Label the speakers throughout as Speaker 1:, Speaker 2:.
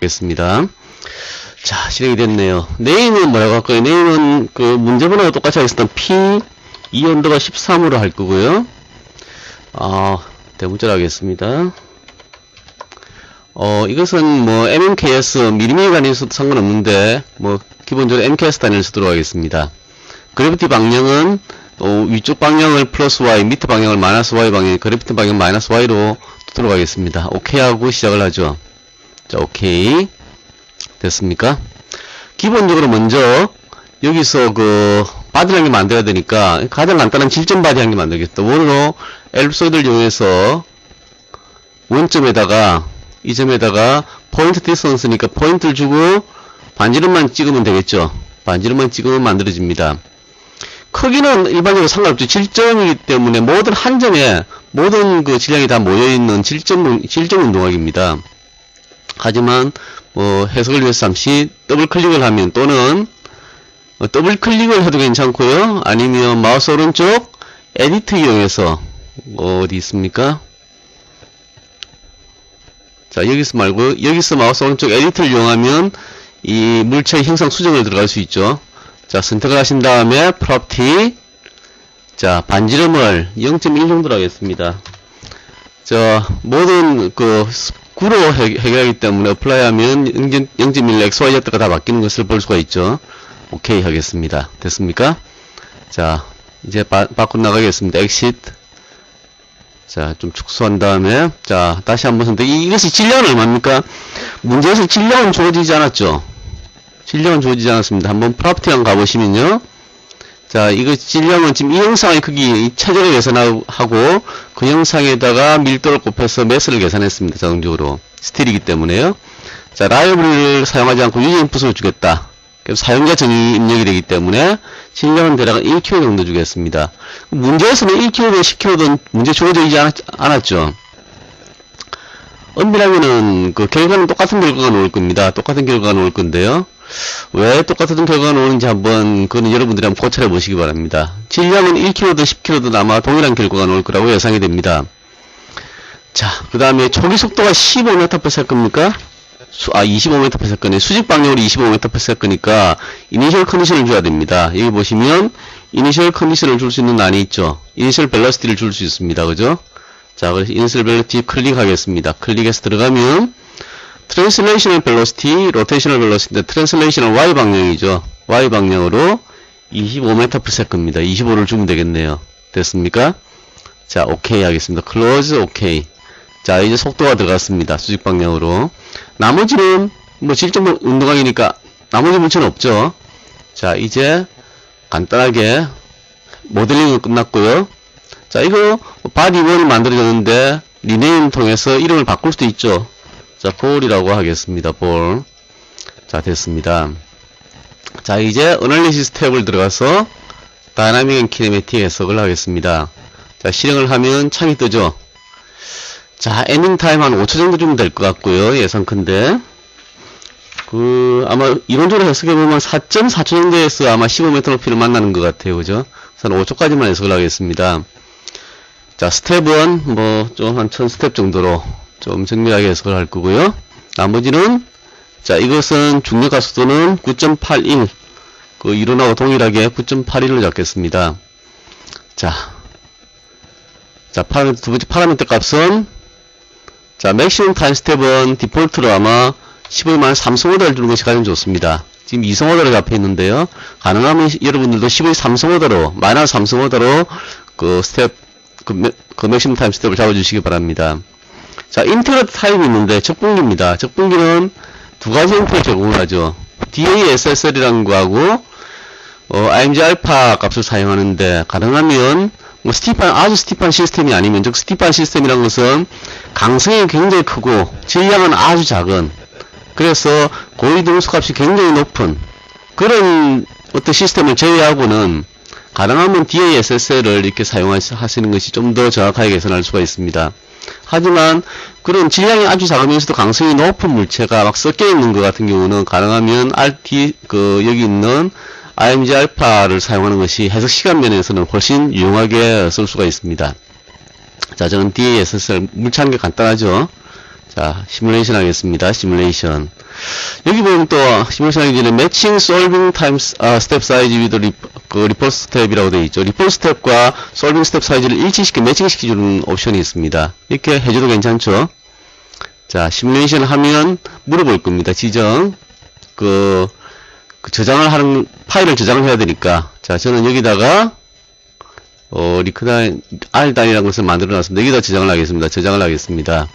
Speaker 1: 하겠습니다. 자, 실행이 됐네요. 네임은 뭐라고 할 거예요? 네임은 그 문제번호가 똑같이 하겠습니다. P2 언더가 13으로 할 거고요. 대문자로 하겠습니다. 이것은 뭐 MMKS 미리미리 단위로 써도 상관없는데 뭐 기본적으로 MKS 단위로 쓰도록 하겠습니다. 그래비티 방향은 위쪽 방향을 플러스 Y, 밑에 방향을 마이너스 Y 방향, 그래비티 방향 마이너스 Y로 두도록 하겠습니다. 오케이 하고 시작을 하죠. 자, 오케이. 됐습니까? 기본적으로 먼저 여기서 그 바디 한 개 만들어야 되니까 가장 간단한 질점 바디 한 개 만들겠다. 원으로 엘립소이드를 이용해서 원점에다가 이 점에다가 포인트 디스턴스니까 포인트를 주고 반지름만 찍으면 되겠죠. 반지름만 찍으면 만들어집니다. 크기는 일반적으로 상관없죠. 질점이기 때문에 모든 한 점에 모든 그 질량이 다 모여있는 질점 운동학입니다. 하지만 뭐 해석을 위해서 잠시 더블 클릭을 하면 또는 더블 클릭을 해도 괜찮고요. 아니면 마우스 오른쪽 에디트 이용해서 어디 있습니까? 자, 여기서 말고 여기서 마우스 오른쪽 에디트를 이용하면 이 물체의 형상 수정을 들어갈 수 있죠. 자, 선택을 하신 다음에 프로퍼티, 자, 반지름을 0.1 정도로 하겠습니다. 자, 모든 그 구로 해결하기 때문에 어플라이 하면 0.1 XYZ가 다 바뀌는 것을 볼 수가 있죠. 오케이 하겠습니다. 됐습니까? 자, 이제 밖으로 나가겠습니다. 엑시트. 자, 좀 축소한 다음에, 자, 다시 한번 선택. 이것이 질량은 얼마입니까? 문제에서 질량은 주어지지 않았죠? 질량은 주어지지 않았습니다. 한번 프로퍼티 한번 가보시면요. 자, 이거 질량은 지금 이 영상의 크기, 최저를 계산하고, 그 영상에다가 밀도를 곱해서 매스를 계산했습니다. 자동적으로. 스틸이기 때문에요. 자, 라이브러리를 사용하지 않고 유저 인풋을 주겠다. 그래서 사용자 정의 입력이 되기 때문에 질량은 대략 1kg 정도 주겠습니다. 문제에서는 1kg든 10kg든 문제 주어지지 않았죠. 엄밀하게는 그 결과는 똑같은 결과가 나올 겁니다. 똑같은 결과가 나올 건데요. 왜 똑같은 결과가 나오는지 한번 그거는 여러분들이 한번 고찰해 보시기 바랍니다. 질량은 1kg든 10kg든 아마 동일한 결과가 나올 거라고 예상이 됩니다. 자, 그 다음에 초기 속도가 15ms입니까? 25ms네. 수직 방향으로 25ms니까 이니셜 컨디션을 줘야 됩니다. 여기 보시면 이니셜 컨디션을 줄 수 있는 난이 있죠. 이니셜 벨러시티를 줄 수 있습니다. 그죠? 자, 그래서 이니셜 벨러시티 클릭하겠습니다. 클릭해서 들어가면 트랜슬레이셔널 벨로시티, 로테이셔널 벨로시티인데 트랜슬레이셔널 Y 방향이죠. Y 방향으로 25ms입니다. 25를 주면 되겠네요. 됐습니까? 자, 오케이 하겠습니다. 클로즈 오케이. 자, 이제 속도가 들어갔습니다. 수직 방향으로. 나머지는 뭐 질점 운동학이니까 나머지 문제는 없죠. 자, 이제 간단하게 모델링은 끝났고요. 자, 이거 바디 1이 만들어졌는데 리네임 통해서 이름을 바꿀 수도 있죠. 자, 볼이라고 하겠습니다. 볼. 자, 됐습니다. 자, 이제 어널리시스 탭을 들어가서 다이나믹 앤 키네매틱 해석을 하겠습니다. 자, 실행을 하면 창이 뜨죠. 자, 엔딩 타임 한 5초 정도 주면 될 것 같고요. 예상컨대. 아마 이론적으로 해석해보면 4.4초 정도에서 아마 15m 높이를 만나는 것 같아요. 그죠? 그래서 한 5초까지만 해석을 하겠습니다. 자, 스텝은 뭐 좀 한 1000스텝 정도로 좀 정밀하게 해석을 할 거고요. 나머지는, 자, 이것은 중력가 속도는 9.81. 그 이론하고 동일하게 9.81로 잡겠습니다. 자, 두 번째 파라미터 값은, 자, 맥시멈 타임 스텝은 디폴트로 아마 15의 3승오더를 주는 것이 가장 좋습니다. 지금 2승오더로 잡혀 있는데요. 가능하면 여러분들도 15의 3승오더로, 마이너스 3승오더로 그 스텝, 그 맥시멈 타임 스텝을 잡아주시기 바랍니다. 자, 인테그레이터 타입이 있는데 적분기입니다. 적분기는 두 가지 형태로 제공을 하죠. DASSL이라는 거하고 IMG 알파 값을 사용하는데, 가능하면 뭐 아주 스티프한 시스템이 아니면, 즉 스티프한 시스템이라는 것은 강성이 굉장히 크고 질량은 아주 작은, 그래서 고위등수 값이 굉장히 높은 그런 어떤 시스템을 제외하고는 가능하면 DASSL을 이렇게 사용하시는 것이 좀 더 정확하게 계산할 수가 있습니다. 하지만 그런 질량이 아주 작으면서도 강성이 높은 물체가 막 섞여 있는 것 같은 경우는 가능하면 여기 있는 IMG 알파를 사용하는 것이 해석 시간 면에서는 훨씬 유용하게 쓸 수가 있습니다. 자, 저는 DASSL 물체한 게 간단하죠. 자, 시뮬레이션 하겠습니다. 시뮬레이션. 여기 보면 또, 시뮬레이션 하기 전에 매칭 솔빙 타임, 스텝 사이즈 위드 리포트 스텝이라고 되어 있죠. 리포트 스텝과 솔빙 스텝 사이즈를 일치시켜 매칭시켜주는 옵션이 있습니다. 이렇게 해줘도 괜찮죠? 자, 시뮬레이션 하면 물어볼 겁니다. 지정. 저장을 하는, 파일을 저장을 해야 되니까. 자, 저는 여기다가, 리크다인, R단이라는 것을 만들어 놨습니다. 여기다 저장을 하겠습니다. 저장을 하겠습니다.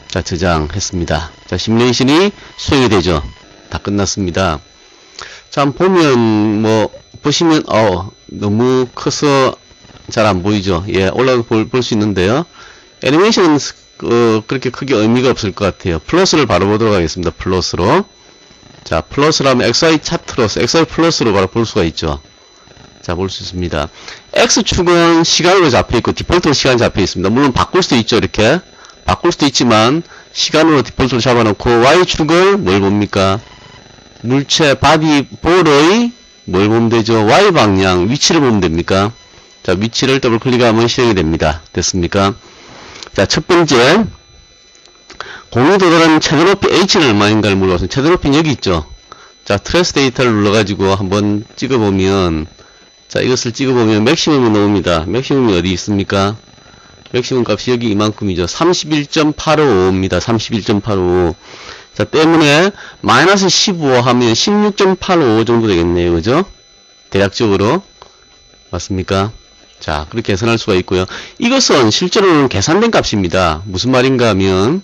Speaker 1: 자, 저장했습니다. 자, 시뮬레이션이 수행이 되죠. 다 끝났습니다. 자, 한번 보면, 보시면, 너무 커서 잘 안 보이죠? 예, 올라가 볼 수 있는데요. 애니메이션은, 그렇게 크게 의미가 없을 것 같아요. 플러스를 바로 보도록 하겠습니다. 플러스로. 자, 플러스로 하면 XY 차트로서, XY 플러스로 바로 볼 수가 있죠. 자, 볼 수 있습니다. X축은 시간으로 잡혀있고, 디폴트로 시간 잡혀있습니다. 물론 바꿀 수도 있죠, 이렇게. 바꿀 수도 있지만, 시간으로 디폴트로 잡아놓고, Y축을 뭘 봅니까? 물체, 바디, 볼의 뭘 보면 되죠? Y방향, 위치를 보면 됩니까? 자, 위치를 더블 클릭하면 실행이 됩니다. 됐습니까? 자, 첫 번째. 공유 도달하는 최대 높이 H는 얼마인가를 물어봤습니다. 최대 높이는 여기 있죠? 자, 트레스 데이터를 눌러가지고 한번 찍어보면, 자, 이것을 찍어보면 맥시멈이 나옵니다. 맥시멈이 어디 있습니까? 맥시멈 값이 여기 이만큼이죠. 31.855입니다. 31.855. 자, 때문에 마이너스 15 하면 16.855 정도 되겠네요. 그죠? 대략적으로. 맞습니까? 자, 그렇게 계산할 수가 있고요. 이것은 실제로는 계산된 값입니다. 무슨 말인가 하면,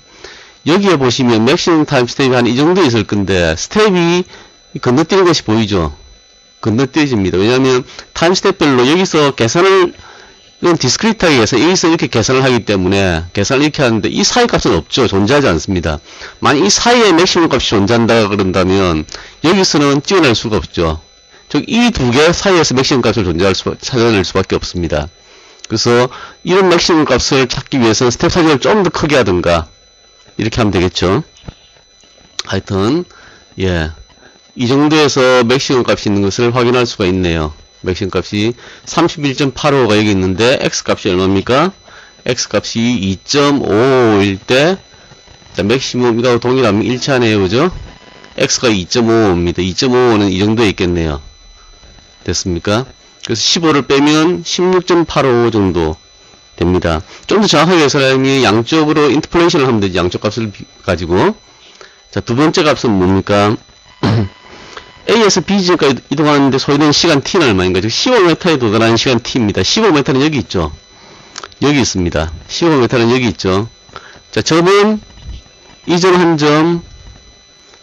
Speaker 1: 여기에 보시면 맥시멈 타임 스텝이 한 이 정도 있을 건데, 스텝이 건너뛰는 것이 보이죠? 건너뛰어집니다. 왜냐하면 타임 스텝별로 여기서 계산을, 이건 디스크리트하게 해서 여기서 이렇게 계산을 하기 때문에 계산을 이렇게 하는데 이 사이 값은 없죠. 존재하지 않습니다. 만약 이 사이에 맥시멈 값이 존재한다 그런다면 여기서는 찍어낼 수가 없죠. 즉 이 두 개 사이에서 맥시멈 값을 찾아낼 수밖에 없습니다. 그래서 이런 맥시멈 값을 찾기 위해서는 스텝 사이즈를 좀 더 크게 하든가 이렇게 하면 되겠죠. 하여튼 예, 이 정도에서 맥시멈 값이 있는 것을 확인할 수가 있네요. 맥시멈 값이 31.85가 여기 있는데 X 값이 얼마입니까? X 값이 2.55일 때, 자, 맥시멈 이거하고 동일하면 일치하네요. 그죠? X가 2.55입니다. 2.55는 이 정도에 있겠네요. 됐습니까? 그래서 15를 빼면 16.85 정도 됩니다. 좀 더 정확하게 계산하면 양쪽으로 인터폴레이션을 하면 되지. 양쪽 값을 가지고. 자, 두 번째 값은 뭡니까? A에서 B 지점까지 이동하는데 소요되는 시간 T는 얼마인가? 즉 15m에 도달하는 시간 T입니다. 15m는 여기 있죠. 여기 있습니다. 15m는 여기 있죠. 자, 점은 이 점 한 점,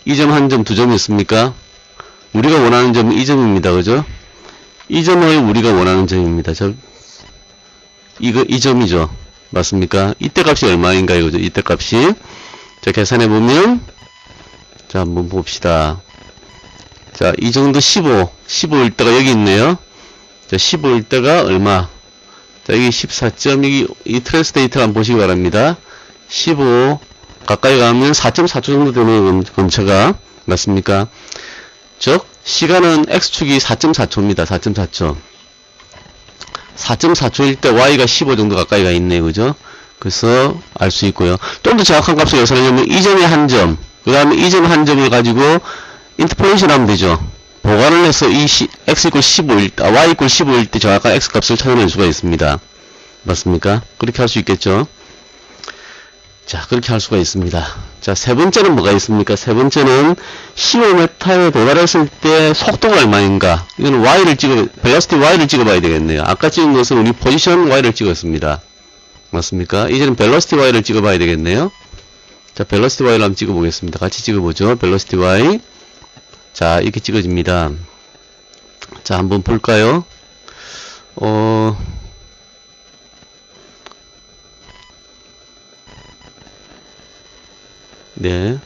Speaker 1: 이 점 한 점, 두 점이 있습니까? 우리가 원하는 점은 이 점입니다. 그죠? 이 점을 우리가 원하는 점입니다. 이 점이죠. 맞습니까? 이때 값이 얼마인가요? 그죠? 이때 값이. 자, 계산해보면, 자, 한번 봅시다. 자, 이 정도 15일 때가 여기 있네요. 자, 15일 때가 얼마? 자, 여기 14점, 이 트레스 데이터 한번 보시기 바랍니다. 15, 가까이 가면 4.4초 정도 되는 근처가, 맞습니까? 즉, 시간은 X축이 4.4초입니다. 4.4초. 4.4초일 때 Y가 15 정도 가까이 가 있네요. 그죠? 그래서 알 수 있고요. 좀 더 정확한 값을 계산하려면 이 점에 한 점, 그 다음에 이 점 한 점을 가지고 인터폴레이션 하면 되죠. 보관을 해서 이 X 이퀄 15일 때, Y 이퀄 15일 때 정확한 X 값을 찾아낼 수가 있습니다. 맞습니까? 그렇게 할 수 있겠죠? 자, 그렇게 할 수가 있습니다. 자, 세 번째는 뭐가 있습니까? 세 번째는 15m에 도달했을 때 속도가 얼마인가? 이건 velocity Y를 찍어봐야 되겠네요. 아까 찍은 것은 우리 포지션 Y를 찍었습니다. 맞습니까? 이제는 velocity Y를 찍어봐야 되겠네요. 자, velocity Y를 한번 찍어보겠습니다. 같이 찍어보죠. velocity Y. 자, 이렇게 찍어집니다. 자, 한번 볼까요? 네.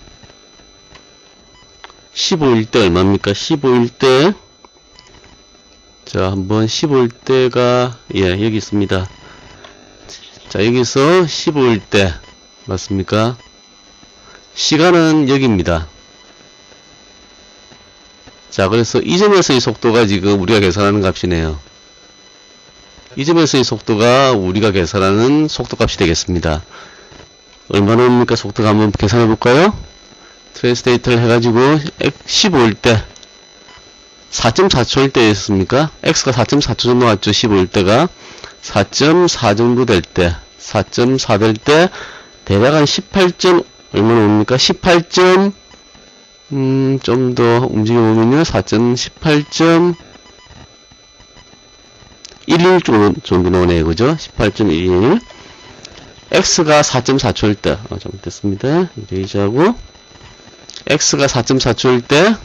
Speaker 1: 15일 때 얼마입니까? 15일 때. 자, 한번 15일 때가, 예, 여기 있습니다. 자, 여기서 15일 때. 맞습니까? 시간은 여기입니다. 자, 그래서 이 점에서의 속도가 지금 우리가 계산하는 값이네요. 이 점에서의 속도가 우리가 계산하는 속도 값이 되겠습니다. 얼마나 옵니까? 속도가 한번 계산해 볼까요? 트레이스 데이터를 해가지고 15일 때 4.4초일 때였습니까? X가 4.4초 정도 왔죠. 15일 때가 4.4 정도 될 때, 4.4 될 때 대략 한 18점 얼마나 옵니까? 18. 좀 더 움직여보면요. 4.18.11 정도 나오네요. 그죠? 18.11. X가 4.4초일 때, 잘못됐습니다. 이레이저하고, X가 4.4초일 때,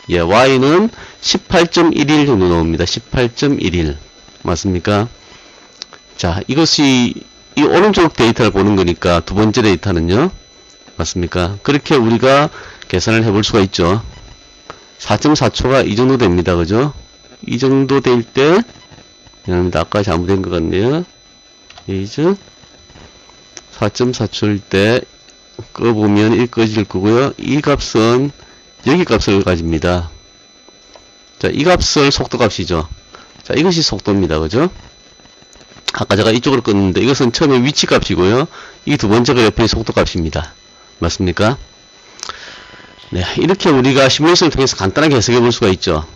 Speaker 1: 예, Y는 18.11 정도 나옵니다. 18.11. 맞습니까? 자, 이것이, 이 오른쪽 데이터를 보는 거니까, 두 번째 데이터는요. 맞습니까? 그렇게 우리가 계산을 해볼 수가 있죠. 4.4초가 이 정도 됩니다. 그죠? 이 정도 될 때, 미안합니다. 아까 잘못된 것 같네요. 레이저. 4.4초일 때, 꺼보면 1 꺼질 거고요. 이 값은, 여기 값을 가집니다. 자, 이 값을 속도 값이죠. 자, 이것이 속도입니다. 그죠? 아까 제가 이쪽으로 껐는데, 이것은 처음에 위치 값이고요. 이 두 번째 그래프의 속도 값입니다. 맞습니까? 네, 이렇게 우리가 시뮬레이션을 통해서 간단하게 해석해 볼 수가 있죠.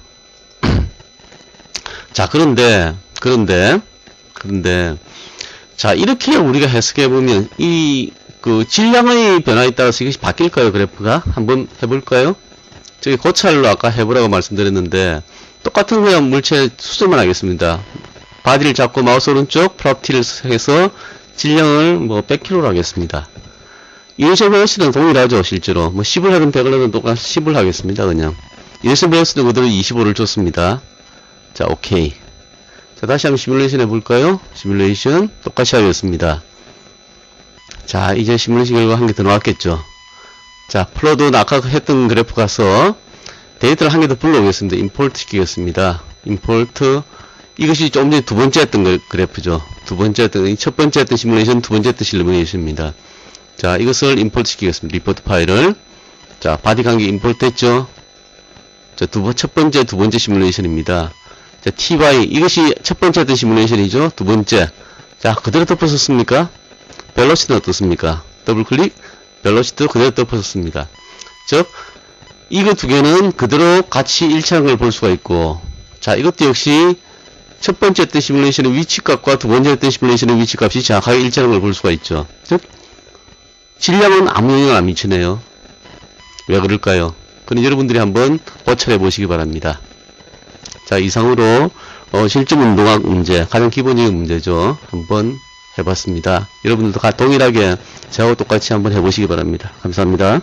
Speaker 1: 자, 그런데, 자, 이렇게 우리가 해석해 보면, 질량의 변화에 따라서 이것이 바뀔까요, 그래프가? 한번 해볼까요? 저기 고찰로 아까 해보라고 말씀드렸는데, 똑같은 그냥 물체 수정만 하겠습니다. 바디를 잡고 마우스 오른쪽, 프로퍼티를 해서 질량을 100kg로 하겠습니다. 이니셜 벨로시티는 동일하죠, 실제로. 10을 하든 100을 하든 똑같이 10을 하겠습니다, 그냥. 이니셜 벨로시티는 그대로 25를 줬습니다. 자, 오케이. 자, 다시 한번 시뮬레이션 해볼까요? 시뮬레이션. 똑같이 하겠습니다. 자, 이제 시뮬레이션 결과 한 개 더 나왔겠죠. 자, 플로드 아까 했던 그래프 가서 데이터를 한 개 더 불러오겠습니다. 임포트 시키겠습니다. 임포트. 이것이 조금 전에 두 번째 했던 그래프죠. 첫 번째 했던 시뮬레이션, 두 번째 했던 시뮬레이션입니다. 자, 이것을 임포트 시키겠습니다. 리포트 파일을. 자, 바디 관계 임포트 했죠. 자, 첫 번째, 두 번째 시뮬레이션입니다. 자, ty. 이것이 첫 번째 했던 시뮬레이션이죠. 두 번째. 자, 그대로 덮어섰습니까? 벨로시티는 어떻습니까? 더블 클릭. 벨로시티도 그대로 덮어섰습니다. 즉, 이거 두 개는 그대로 같이 일치하는 걸 볼 수가 있고, 자, 이것도 역시 첫 번째 했던 시뮬레이션의 위치값과 두 번째 했던 시뮬레이션의 위치값이 정확하게 일치하는 걸 볼 수가 있죠. 즉, 질량은 아무 영향을 안 미치네요. 왜 그럴까요? 그럼 여러분들이 한번 고찰해 보시기 바랍니다. 자, 이상으로 실점 운동학 문제, 가장 기본적인 문제죠. 한번 해봤습니다. 여러분들도 동일하게 저하고 똑같이 한번 해보시기 바랍니다. 감사합니다.